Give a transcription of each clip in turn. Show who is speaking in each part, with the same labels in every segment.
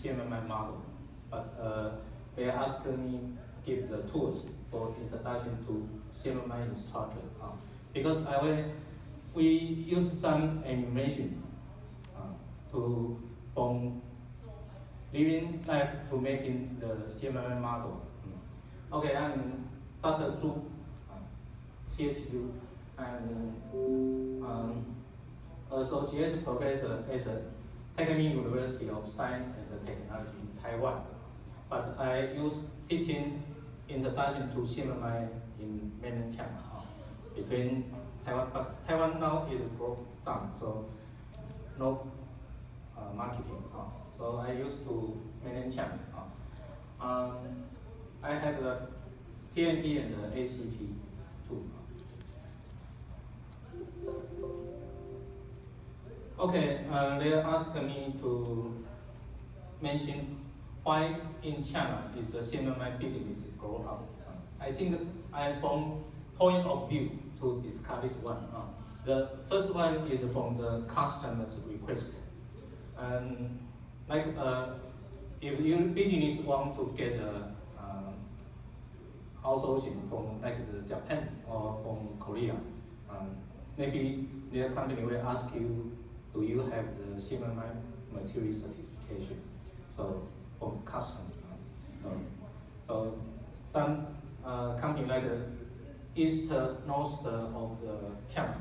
Speaker 1: CMMI model, but they asked me give the tools for introduction to CMMI instructor because we use some animation from living life to making the CMMI model. Okay, I'm Dr. Zhu, CHU. I'm associate professor at the Technical University of Science and Technology in Taiwan. But I use teaching introduction to CMMI in mainland China between Taiwan, but Taiwan now is broke down, so no marketing. So I used to mainland China. I have the PMP and the ACP too. Okay, they asked me to mention why in China is the CMMI business grow up. I think from point of view to discuss this one. The first one is from the customer's request. Like if your business want to get outsourcing from like the Japan or from Korea, maybe their company will ask you, do you have the CMMI material certification? So from customer. So some company like east, north of the China,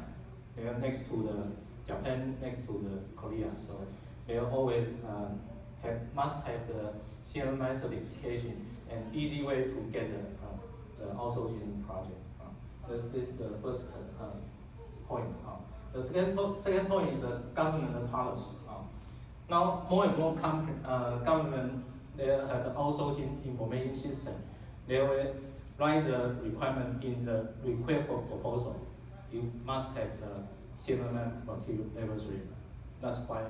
Speaker 1: they are next to the Japan, next to the Korea. So they always must have the CMMI certification and easy way to get the outsourcing project. This is the first point. The second point is the government policy. Now more and more government they have the outsourcing information system. They will write the requirement in the request for proposal. You must have the CMMI material level 3. That's why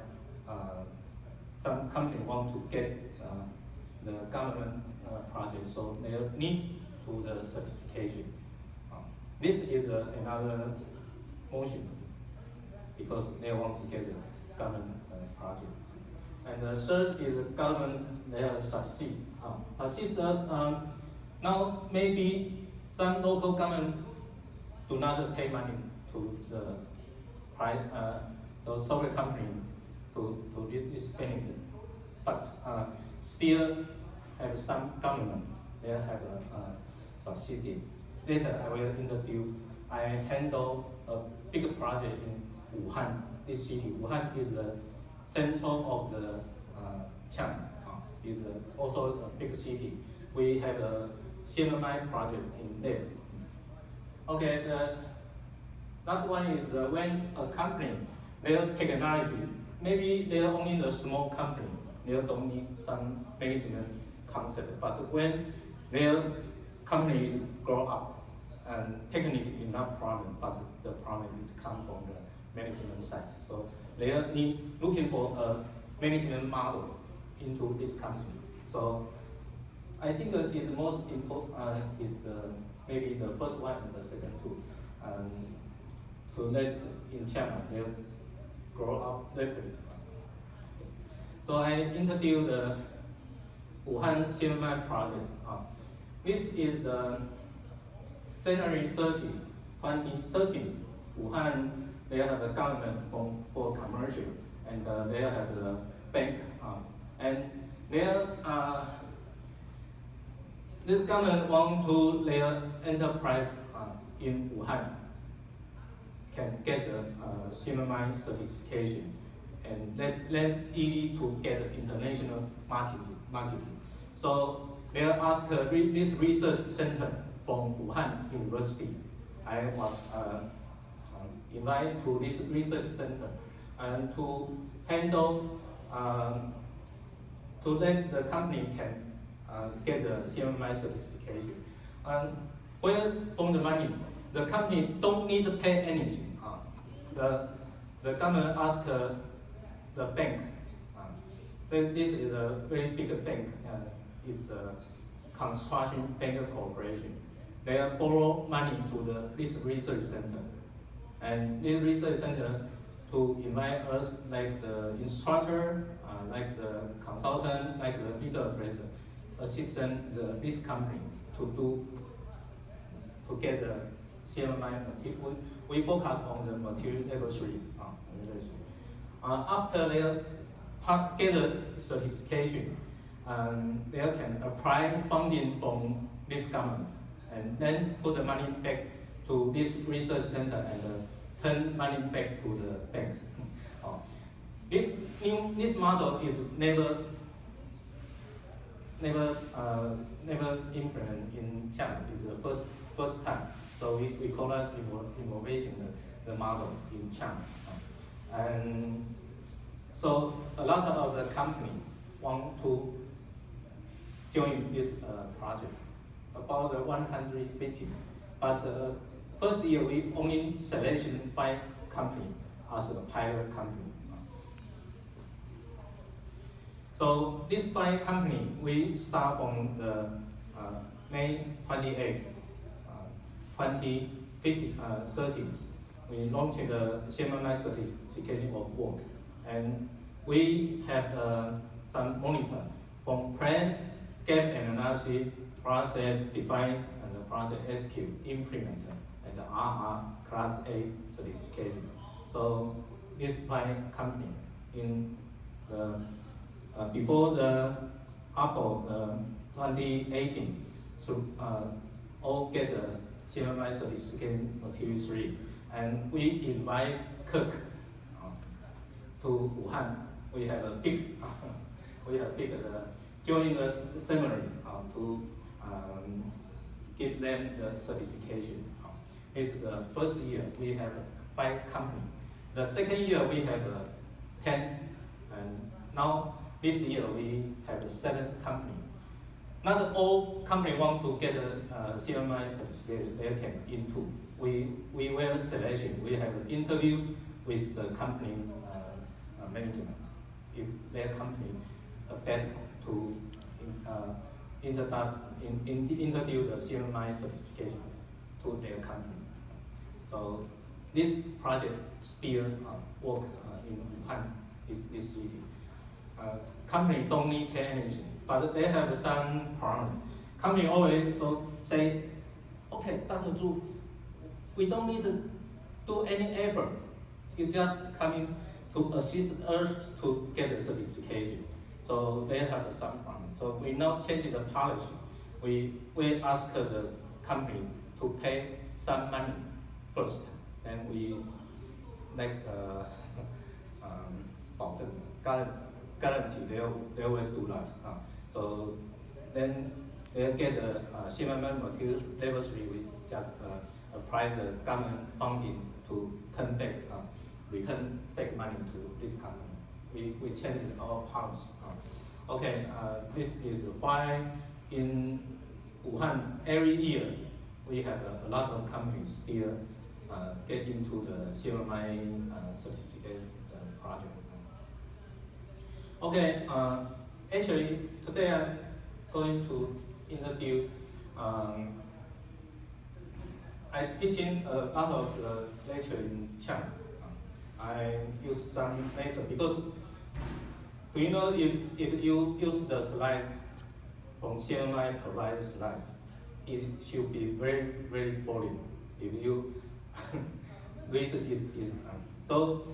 Speaker 1: some companies want to get the government project, so they need to the certification. This is another motion because they want to get the government project. And the third is government, they have subsidy. Now maybe some local government do not pay money to the software company to this benefit, but still have some government, they have a subsidy. Later I will interview, I handle a big project in Wuhan, this city. Wuhan is the center of the China, is also a big city. We have a CMMI project in there. Okay, the last one is when a company, their technology, maybe they're only a small company, they don't need some management concept, but when their company grow up, and technically is not problem, but the problem is come from the management side. So they are looking for a management model into this company. So I think it's most important is maybe the first one and the second two. To let in China they grow up rapidly. So I introduced the Wuhan CMMI project. This is the January 30, 2013. Wuhan, they have a government for commercial, and they have the bank, and this government want to their enterprise in Wuhan can get a CMMI certification, and then easy to get international marketing. So they asked this research center from Wuhan University. I was invited to this research center and to handle, to let the company can get the CMMI certification. And where from the money, the company don't need to pay anything. The government asked the bank. This is a very big bank. It's a construction bank corporation. They borrow money to this research center, and this research center to invite us like the instructor, like the consultant, like the leader appraiser, assistant this company to get the CMMI material. We focus on the material level 3. After they get a certification, they can apply funding from this government and then put the money back to this research center and turn money back to the bank. This model is never implemented in China. It's the first time. So we call that innovation, the model in China. And so a lot of the company want to join this project, about 150. But first year we only selected 5 companies as a pilot company. So this 5 company, we start from the May 28, 2030. We launched the CMMI certification of work, and we have some monitor from plan, gap analysis, process define, and the process execute, implement, and the RR Class A certification. So this 5 company in the before the Apple 2018 should all get the CMMI certification material 3, and we invite Kirk to Wuhan. We have a big join us ceremony to give them the certification. It's the first year we have 5 companies. The second year we have 10, and now this year we have 7 companies. Not all companies want to get a CMMI certificate they can into. We will selection. We have an interview with the company management. If their company adapt to introduce the CMMI certification to their company. So this project still work in Wuhan, this city. Company don't need pay anything, but they have some problem. Company always say, okay, Dr. Zhu, we don't need to do any effort. You just coming to assist us to get the certification. So they have some problem. So we now change the policy. We ask the company to pay some money first, then we make the 保证 guarantee they will do that. So then they get the CMMI material level 3. We just apply the government funding to return back money to this company. We changed our policy. Okay, this is why in Wuhan every year we have a lot of companies still get into the CMMI certificate project. Okay, actually today I'm going to introduce. I'm teaching a lot of lecture in China. I use some method because, do you know if you use the slide from CMMI provided slide, it should be very, very boring if you read it. So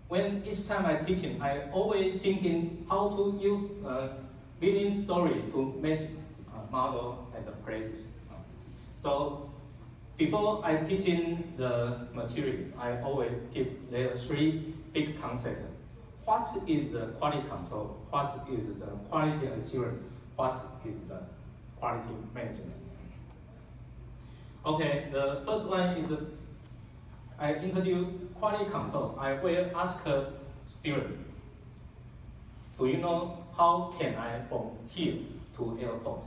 Speaker 1: when each time I teaching, I always thinking how to use a living story to match model and the practice. So before I teaching the material, I always give there 3 big concepts. What is the quality control? What is the quality assurance? What is the quality management? Okay, the first one is I introduce quality control. I will ask a student, do you know how can I from here to airport?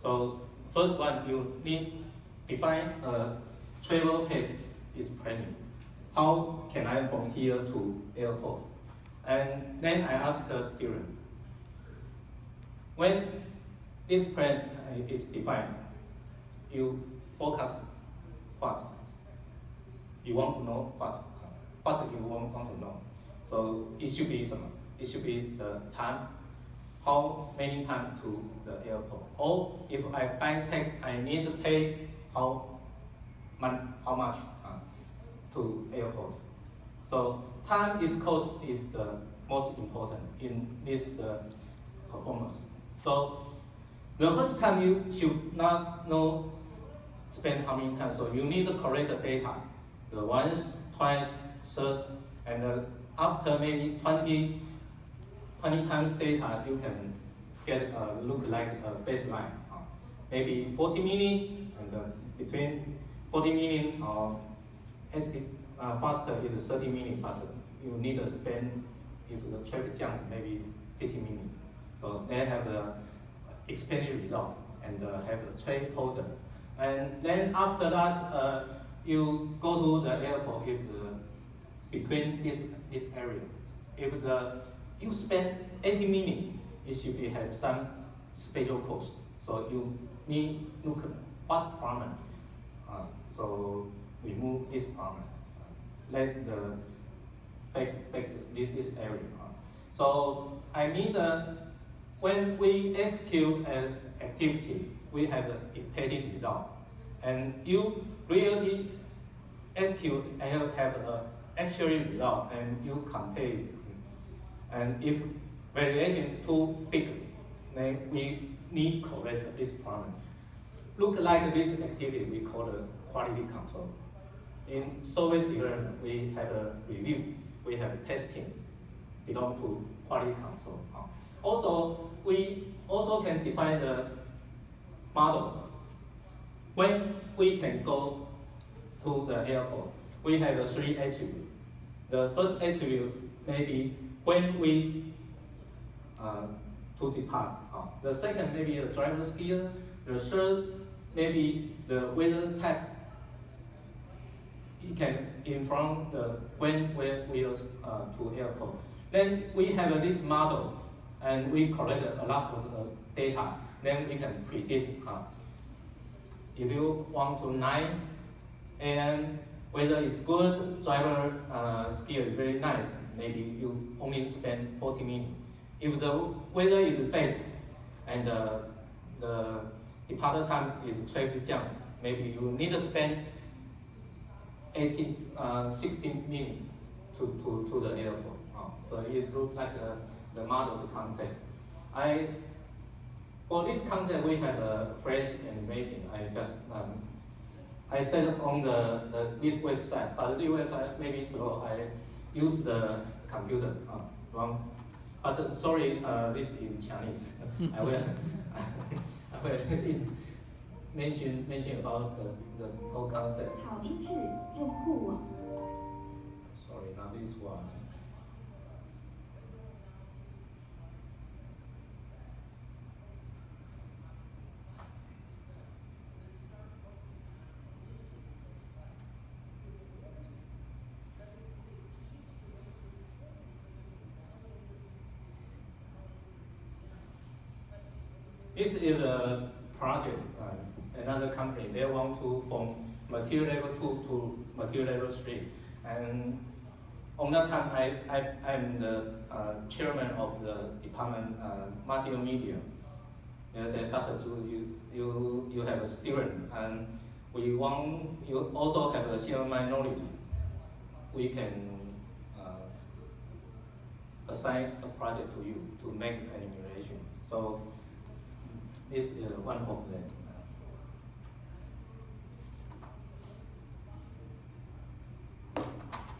Speaker 1: So first one, you need define a travel path is planning. How can I from here to airport? And then I ask a student, when this plan is defined, you focus what? You want to know what? What you want to know? So it should be some it should be the time, how many times to the airport. Or if I buy taxi, I need to pay how much to airport. So time is cost is the most important in this performance. So the first time you should not know spend how many times. So you need to correct the data. The once, twice, third, and after maybe 20 times data, you can get look like a baseline. Maybe 40 minutes, and between 40 minutes or faster is 30 minutes, but you need to spend, if the traffic jam, maybe 50 minutes. So they have the expenditure result and have the trade holder. And then after that, you go to the airport if between this area. If you spend 80 minutes, it should be have some special cost. So you need look at what problem. So remove this problem. Let the back to this area. So I need when we execute an activity, we have the expected result, and you really execute and have an actual result, and you compare it. And if variation too big, then we need to correct this problem. Look like this activity we call the quality control. In software development, we have a review, we have testing, belong to quality control. Also, we also can define the model. When we can go to the airport, we have three attributes. The first attribute may be when we to depart. The second may be the driver skill. The third may be the weather type. It can inform the when we are to airport. Then we have this model, and we collect a lot of data. Then we can predict if you want to 9 a.m. whether it's good, driver skill is very nice, maybe you only spend 40 minutes. If the weather is bad and the departure time is traffic jam, maybe you need to spend 16 minutes to the airport. So it looks like the model to concept. For this concept, we have a fresh animation. I set it on this website, but this website may be slow. I use the computer wrong. But sorry, this is in Chinese. I will mention about the whole concept.
Speaker 2: 好音质，用户网。
Speaker 1: Sorry, not this one. This is a project, another company. They want to from material level 2 to material level 3. And on that time, I'm the chairman of the department multimedia. They said, Dr. Zhu, you have a student, and we want you also have a CMMI knowledge. We can assign a project to you to make an emulation. So this is one of them.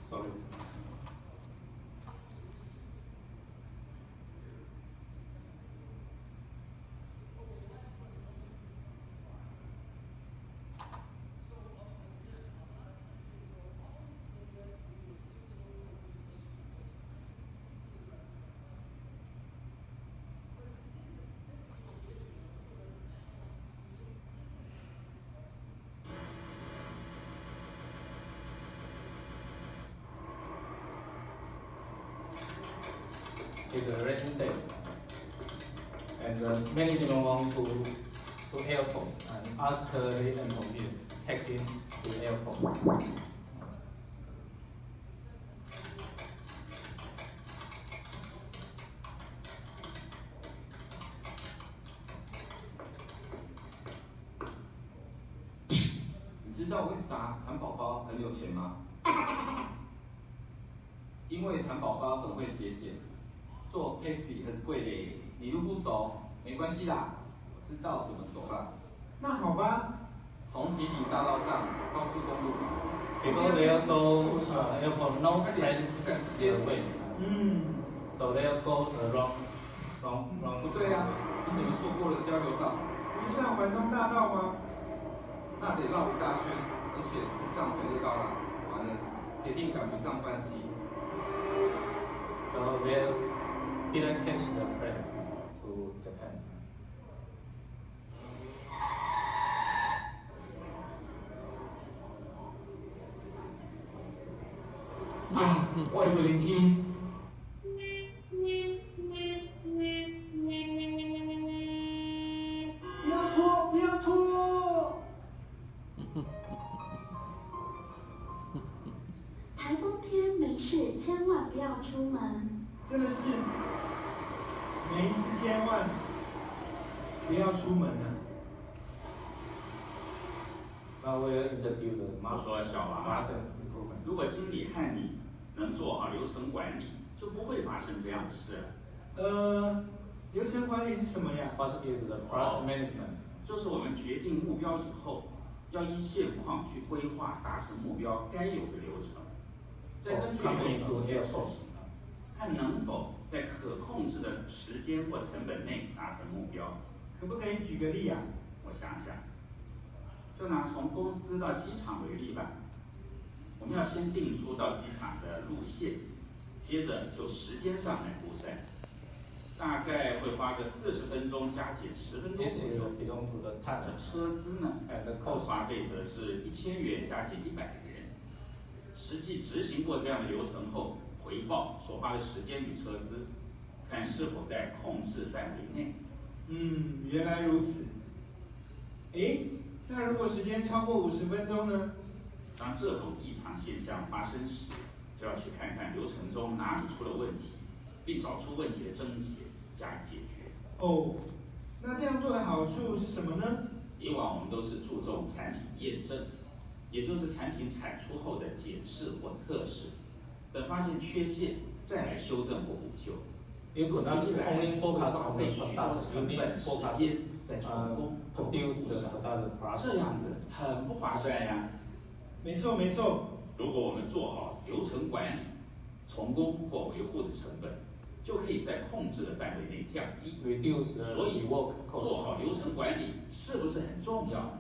Speaker 1: Sorry. It's a rainy day, and the management want to airport and ask the employee take him to airport.
Speaker 3: 知道为啥蚕宝宝很有钱吗？因为蚕宝宝很会节俭，做 taxi 很贵嘞。你又不熟，没关系啦，我知道怎么走啦。
Speaker 4: 那好吧，
Speaker 3: 从皮皮大道上高速公路，
Speaker 1: People there go airport, no train the way. So they go the wrong.
Speaker 3: 不对呀、你怎么错过了交流道？
Speaker 4: 不是上环东大道吗？
Speaker 3: 那得绕一大圈，而且不上北日高了，完了，铁定赶不上班机。
Speaker 1: So they didn't catch the train to Japan.
Speaker 3: 我有个聆听。
Speaker 4: 不要拖，不要拖！
Speaker 2: 台风天没事，千万不要出门。
Speaker 4: 真的是，每一次千万不要出门啊！
Speaker 1: Now we interview the
Speaker 3: 我说小王啊，
Speaker 1: Martian improvement.
Speaker 3: 如果经理和你能做好流程管理，就不会发生这样的事了。
Speaker 4: 流程管理是什么呀？
Speaker 1: What is the process management?
Speaker 3: 就是我们决定目标以后，要依现况去规划达成目标该有的流程，再根据流程执行，看能否在可控制的时间或成本内达成目标。
Speaker 4: 可不可以举个例啊？
Speaker 3: 我想想，就拿从公司到机场为例吧。我们要先定出到机场的路线，接着就时间上来估算，大概会花个40分钟加减10分钟
Speaker 1: This
Speaker 3: 左
Speaker 1: is
Speaker 3: 右。
Speaker 1: belong to the
Speaker 3: 的
Speaker 1: time
Speaker 3: 车资呢，
Speaker 1: and the cost.
Speaker 3: 花费的是1000元加减100元。实际执行过这样的流程后，回报所花的时间与车资，看是否在控制范围内。
Speaker 4: 原来如此。诶，那如果时间超过50分钟呢？
Speaker 3: 当这种异常现象发生时，就要去看看流程中哪里出了问题，并找出问题的症结，加以解决。
Speaker 4: 哦，那这样做的好处是什么呢？
Speaker 3: 以往我们都是注重产品验证，也就是产品产出后的检视或测试，等发现缺陷再来修正或补救。
Speaker 1: You could not only focus on the
Speaker 3: 许多
Speaker 1: product. You
Speaker 3: 成
Speaker 1: need
Speaker 3: 本
Speaker 1: to focus
Speaker 3: 时间在成功
Speaker 1: produce the product
Speaker 3: 这
Speaker 1: process.
Speaker 3: 样的很不划算呀。
Speaker 4: 没错没错，
Speaker 3: 如果我们做好流程管理，重工或维护的成本，就可以在控制的范围内降低。
Speaker 1: Reduce the
Speaker 3: 所以
Speaker 1: rework
Speaker 3: 做
Speaker 1: cost.
Speaker 3: 好流程管理是不是很重要？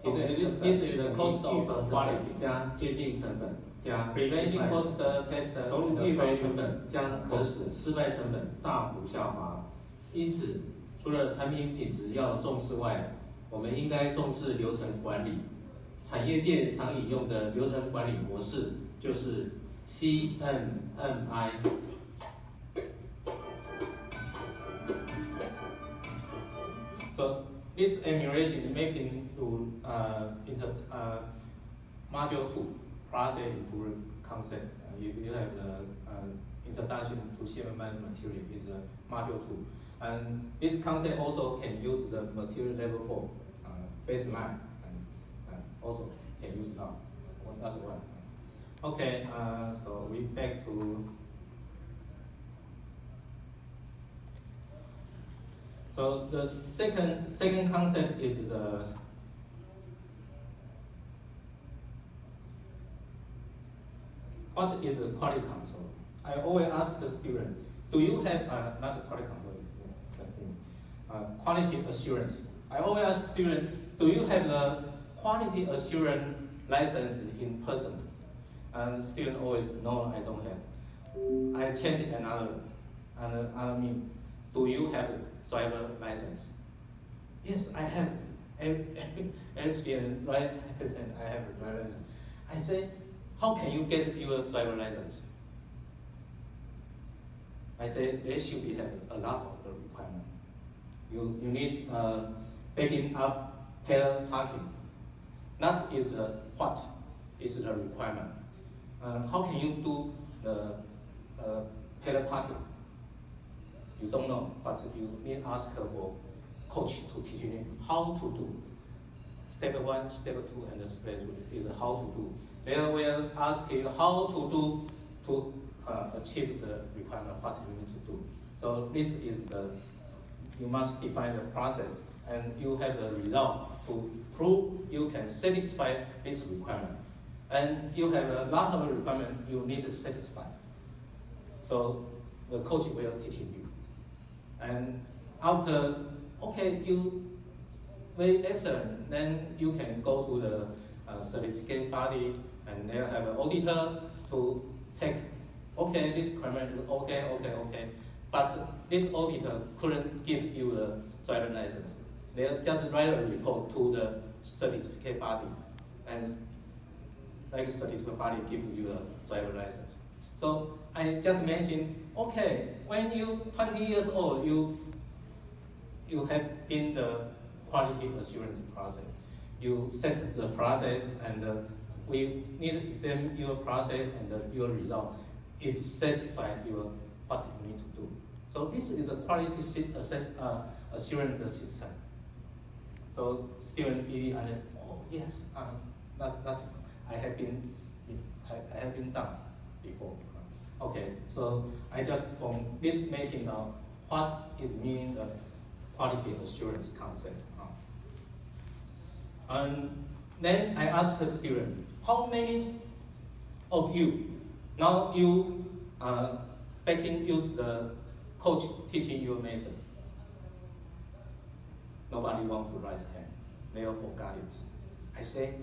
Speaker 1: This is the cost of the quality.
Speaker 5: 加鉴定成本加
Speaker 1: Prevention cost, test,
Speaker 5: 投入
Speaker 1: and
Speaker 5: 计费
Speaker 1: the
Speaker 5: 成本将可使失败成本大幅下滑。因此，除了产品品质要重视外，我们应该重视流程管理。产业界常引用的流程管理模式就是 CMMI。
Speaker 1: So this emulation is making to module 2 process improvement concept. You have the introduction to CMMI material is module 2, and this concept also can use the material level 4 baseline and also can use now. That's one. Okay, so we back to. So the second concept is the what is the quality control? I always ask the student, do you have not quality control, quality assurance? I always ask students, do you have the quality assurance license in person? And student always, no, I don't have. I change another mean, do you have driver license? Yes, I have. Every student, right? I have a driver license. I say, how can you get your driver license? I say there should be have a lot of the requirement. You need backing up parallel parking. That is what is the requirement. How can you do the parallel parking? You don't know, but you need ask for coach to teach you how to do. step 1, step 2, and step 3 is how to do. They will ask you how to do to achieve the requirement, what you need to do. So this is you must define the process, and you have the result to prove you can satisfy this requirement. And you have a lot of requirements you need to satisfy. So the coach will teach you. And after, okay, you very excellent, then you can go to the certificate body, and they'll have an auditor to check, okay, this requirement is okay. But this auditor couldn't give you the driver license. They'll just write a report to the certificate body, and like certificate body give you a driver license. So I just mentioned, okay, when you 20 years old, you have been the quality assurance process. You set the process, and we need to examine your process and your result. If satisfy your what you need to do. So this is a quality assurance system. So student really understand, oh yes, that's I have been done before. Okay, so I just from this making what it means quality assurance concept. And then I asked the student, how many of you now you use the coach teaching you a method? Nobody want to raise hand. They all forgot it. I say,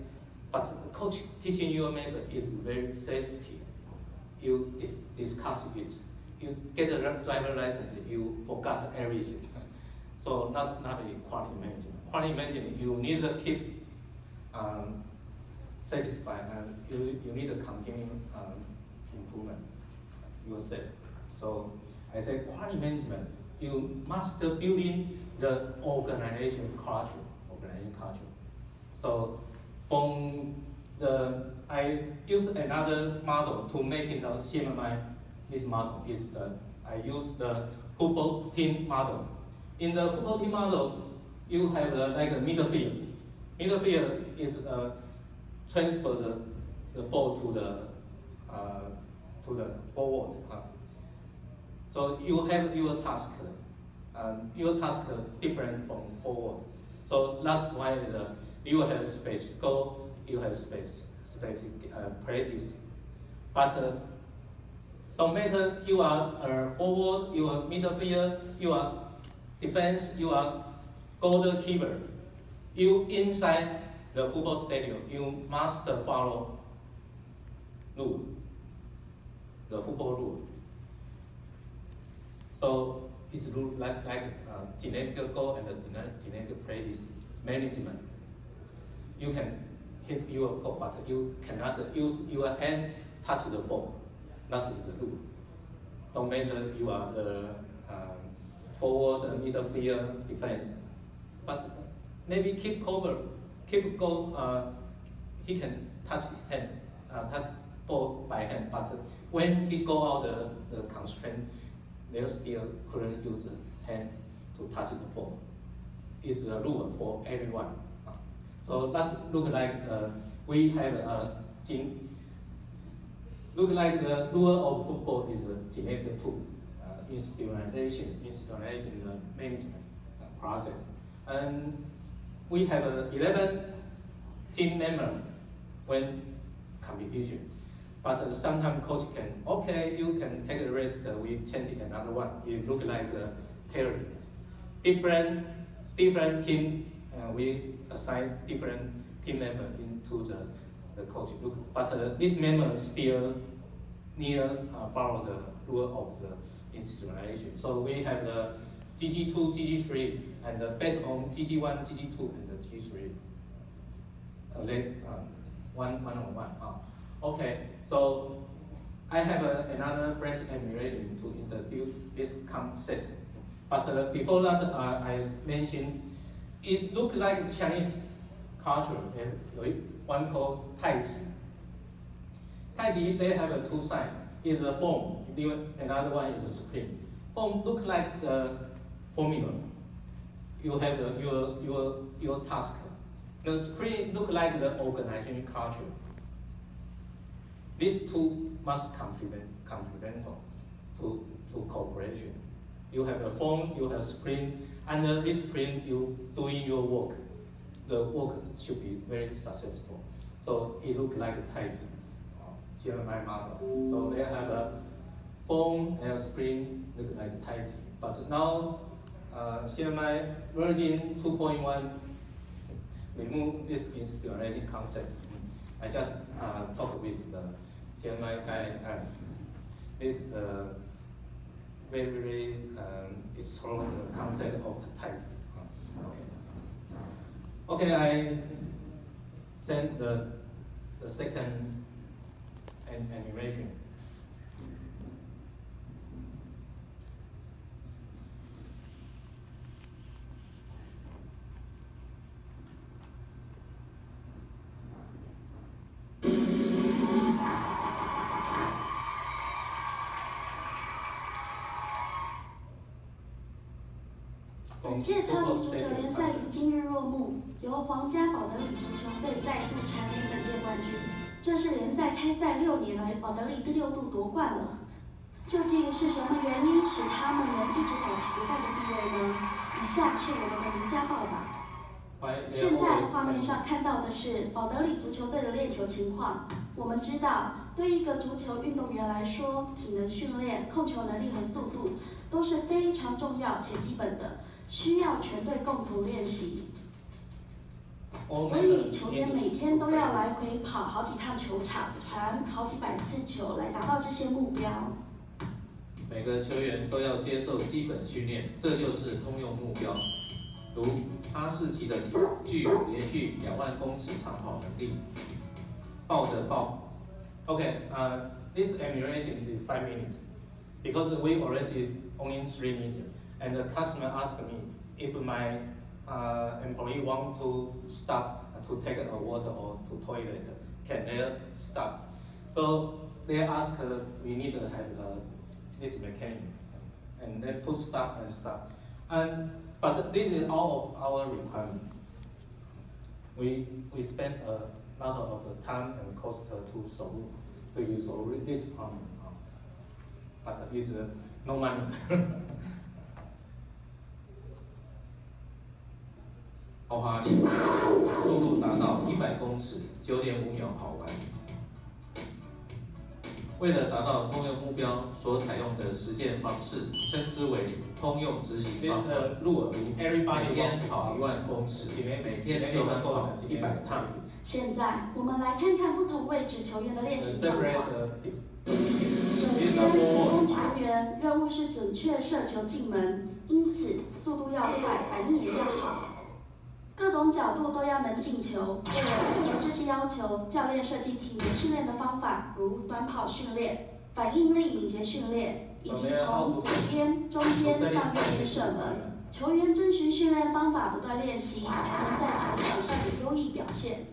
Speaker 1: but the coach teaching you a method is very safety. You discuss it. You get a driver license, you forgot everything. So not really quality management. Quality management, you need to keep satisfied, and you need to continue improvement yourself. So I say quality management, you must building the organization culture. So from I use another model to make it CMMI. This model is I use the football team model. In the football team model, you have like a midfield. Midfield is transfer the ball to the forward. So you have your task. Your task different from forward. So that's why you have space to go. You have space practice. But no matter you are forward, you are midfield, you are defense, you are goalkeeper, you inside the football stadium, you must follow rule, the football rule. So it's rule like genetic goal and genetic practice management. You can hit your goal, but you cannot use your hand touch the ball. That's the rule. No matter you are the forward, midfield, defense, but maybe keep cover, keep goal. He can touch his hand, touch ball by hand, but when he go out the constraint, they still couldn't use the hand to touch the ball. It's a rule for everyone. So that look like we have look like the rule of football is a genetic tool, institutionalization management process. And we have 11 team members when competition. But sometimes coach can, okay, you can take a risk, we change it another one. It look like the theory. Different team, we assign different team members into the coach. But this member still follow the rule of the institutionalization. So we have the GG2, GG3, and based on GG1, GG2, and the G3. One on one. Okay, so I have another fresh admiration to introduce this concept. But before that, I mentioned it looked like Chinese culture. One called Tai Chi. Tai Chi, they have two sides. Is a form. Another one is a spring. Form look like the formula. You have your task. The screen look like the organization culture. These two must complemental to cooperation. You have a phone, you have screen, under this screen you doing your work. The work should be very successful. So it look like a tight CMMI model. So they have a phone and a screen look like tight. But now CMMI version 2.1 remove this installation concept. I just talked with the CMMI guy. This very destroy the concept of tight. Okay, I send the second animation.
Speaker 2: 本届超级足球联赛于今日落幕，由皇家宝德里足球队再度蝉联本届冠军。这是联赛开赛6年来宝德里第6度夺冠了。究竟是什么原因使他们能一直保持不败的地位呢？以下是我们的独家报道。现在画面上看到的是宝德里足球队的练球情况。我们知道，对一个足球运动员来说，体能训练、控球能力和速度都是非常重要且基本的。需要全队共同练习，所以球员每天都要来回跑好几趟球场，传好几百次球来达到这些目标。
Speaker 6: 每个球员都要接受基本训练，这就是通用目标。如哈士奇的体具有连续2万公尺长跑能力，抱着抱。Okay, this animation is 5 minutes because we already only 3 minutes. And the customer asked me if my employee want to stop to take a water or to toilet, can they stop? So they ask we need to have this mechanism, and then to stop and stop. But this is all of our requirement. We spend a lot of time and cost to solve this problem, but it's no money. 豪华力速度达到100公尺9.5秒跑完。为了达到通用目标所采用的实践方式，称之为通用执行方法。每天跑1万公尺，每天就能跑100趟。
Speaker 2: 现在我们来看看不同位置球员的练习状况。首先，前锋球员任务是准确射球进门，因此速度要快，反应也要好。各种角度都要能进球。为了符合这些要求，教练设计体能训练的方法，如短跑训练、反应力敏捷训练，以及从左边、中间到右边射门。球员遵循训练方法不断练习，才能在球场上有优异表现。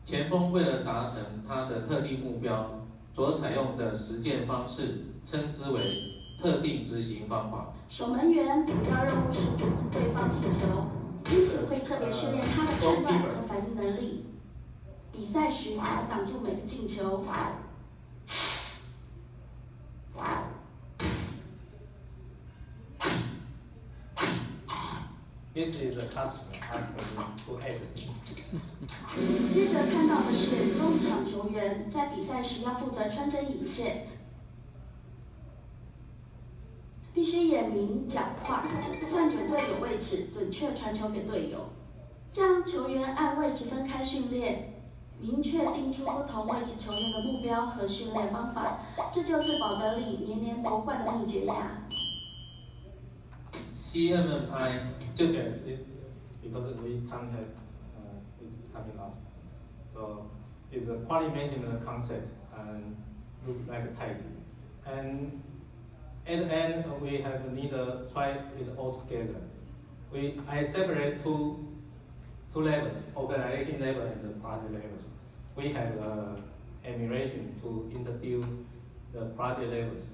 Speaker 6: 前锋为了达成他的特定目标，所采用的实践方式，称之为特定执行方法。
Speaker 2: 守门员主要任务是阻止对方进球。因此会特别训练他的判断和反应能力，比赛时才能挡住每个进球。
Speaker 1: This is the customer asking me to add things.
Speaker 2: 接着看到的是中场球员在比赛时要负责穿针引线。必须眼明脚快，算准队友位置，准确传球给队友。将球员按位置分开训练，明确定出不同位置球员的目标和训练方法，这就是宝德里年年夺冠的秘诀呀。
Speaker 6: CMMI
Speaker 1: 就给 because we can't have it coming up, so it's a quality management concept and look like a tight and. At the end, we have need to try it all together. I separate two levels, organization level and the project levels. We have emulation to interview the project levels.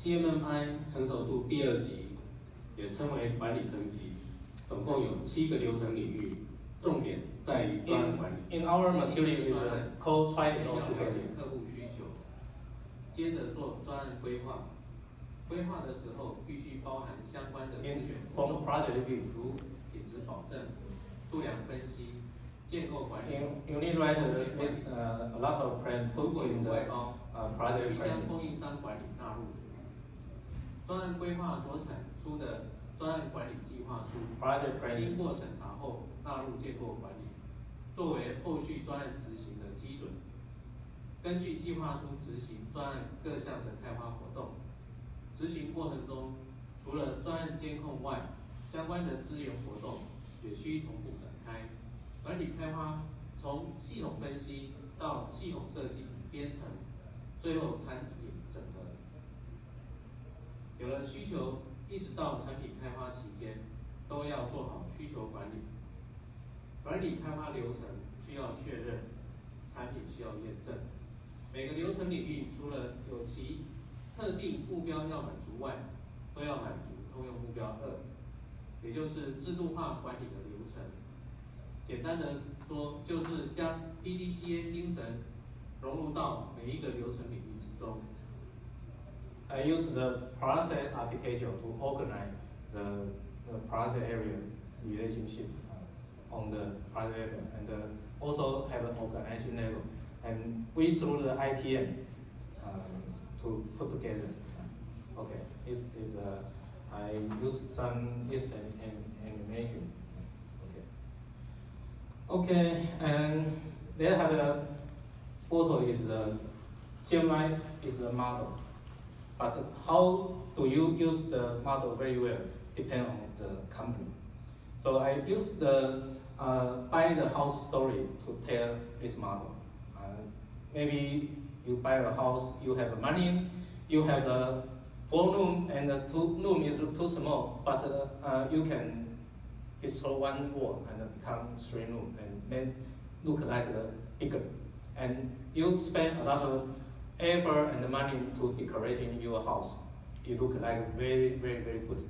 Speaker 5: CMMI 成熟度第2级，也称为管理层级，总共有7个流程领域，重点在于专案管理。
Speaker 1: In our material is called try it
Speaker 5: 要
Speaker 1: all
Speaker 5: 了
Speaker 1: together.
Speaker 5: 解客户需求，接着做专案规划。规划的时候必须包含相关的资源活
Speaker 1: From
Speaker 5: 动，
Speaker 1: project review,
Speaker 5: 如品质保证、数量分析、建构管理。
Speaker 1: you need to write a lot of plan
Speaker 5: 如
Speaker 1: put
Speaker 5: 果
Speaker 1: in
Speaker 5: 有
Speaker 1: the
Speaker 5: 外包，
Speaker 1: project
Speaker 5: 必将
Speaker 1: planning.
Speaker 5: 供应商管理纳入。专案规划所产出的专案管理计划书，
Speaker 1: Project
Speaker 5: 经
Speaker 1: planning.
Speaker 5: 过审查后纳入建构管理，作为后续专案执行的基准。根据计划书执行专案各项的开发活动。执行过程中，除了专案监控外，相关的资源活动也需同步展开。管理开发从系统分析到系统设计、编程，最后产品整合。有了需求，一直到产品开发期间，都要做好需求管理。管理开发流程需要确认，产品需要验证。每个流程领域除了有其特定目标要满足外，都要满足通用目标2，也就是制度化管理的流程。简单的说，就是将 PDCA 精神融入到每一个流程领域之中。
Speaker 1: I use the process architecture to organize the process area relationship on the project level and also have an organization level. And we through the IPM to put together. Okay, I use some list and animation. Okay, and they have a photo is CMI is the model, but how do you use the model very well depend on the company. So I use the buy the house story to tell this model. Maybe you buy a house, you have money, you have a 4 room and the 2 room is too small, but you can destroy 1 wall and become 3 room and then look like bigger. And you spend a lot of effort and money to decorating your house. It look like very good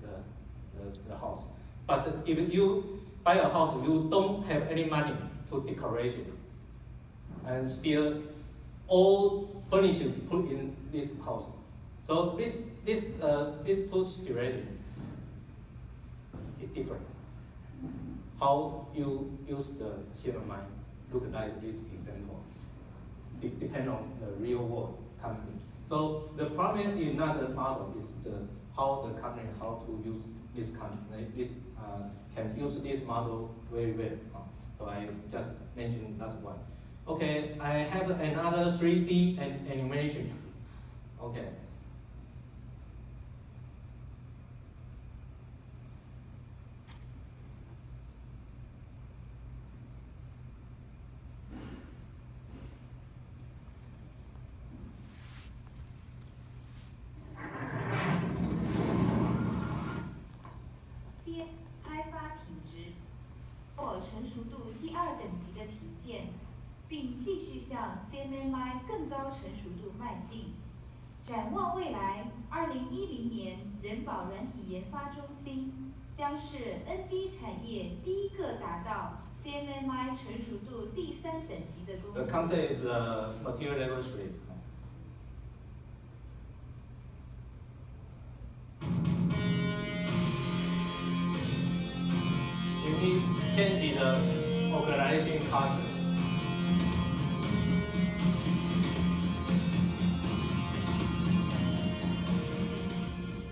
Speaker 1: the house. But if you buy a house, you don't have any money to decoration, and still all furniture put in this house. So this two situation is different. How you use the CMMI look like this example depend on the real world company. So the problem in another model is how the company how to use this company can use this model very well. So I just mentioned that one. Okay, I have another 3D animation. Okay.
Speaker 7: 并继续向 CMMI 更高成熟度迈进。展望未来，2010年人保软体研发中心将是 NB 产业第一个达到 CMMI 成熟度第3等级的公司。
Speaker 1: The concept is material level 3. You need change the organization culture.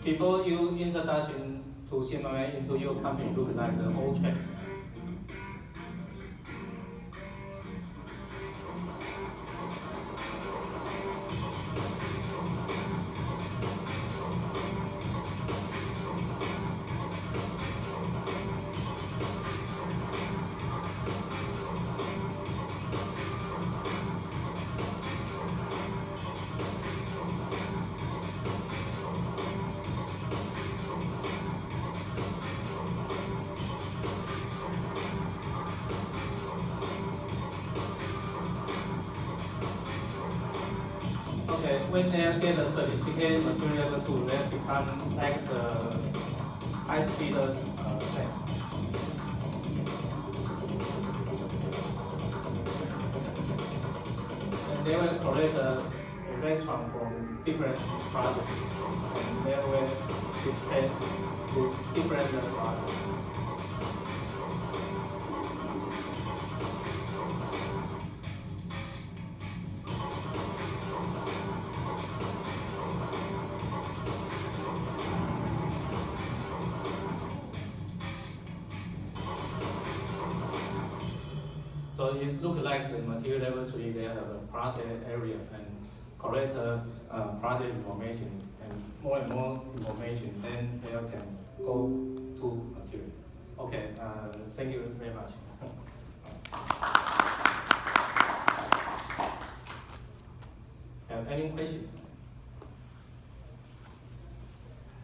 Speaker 1: Before you introduction to CMMI into your company look like the old trend. Okay, when they get a certificate material level 2, they become like the high-speed train. And they will collect the electron from different products, and they will display to different products. So it looks like the material level 3, they have a project area and collect project information and more information, then they can go to material. Okay, thank you very much. Have any question?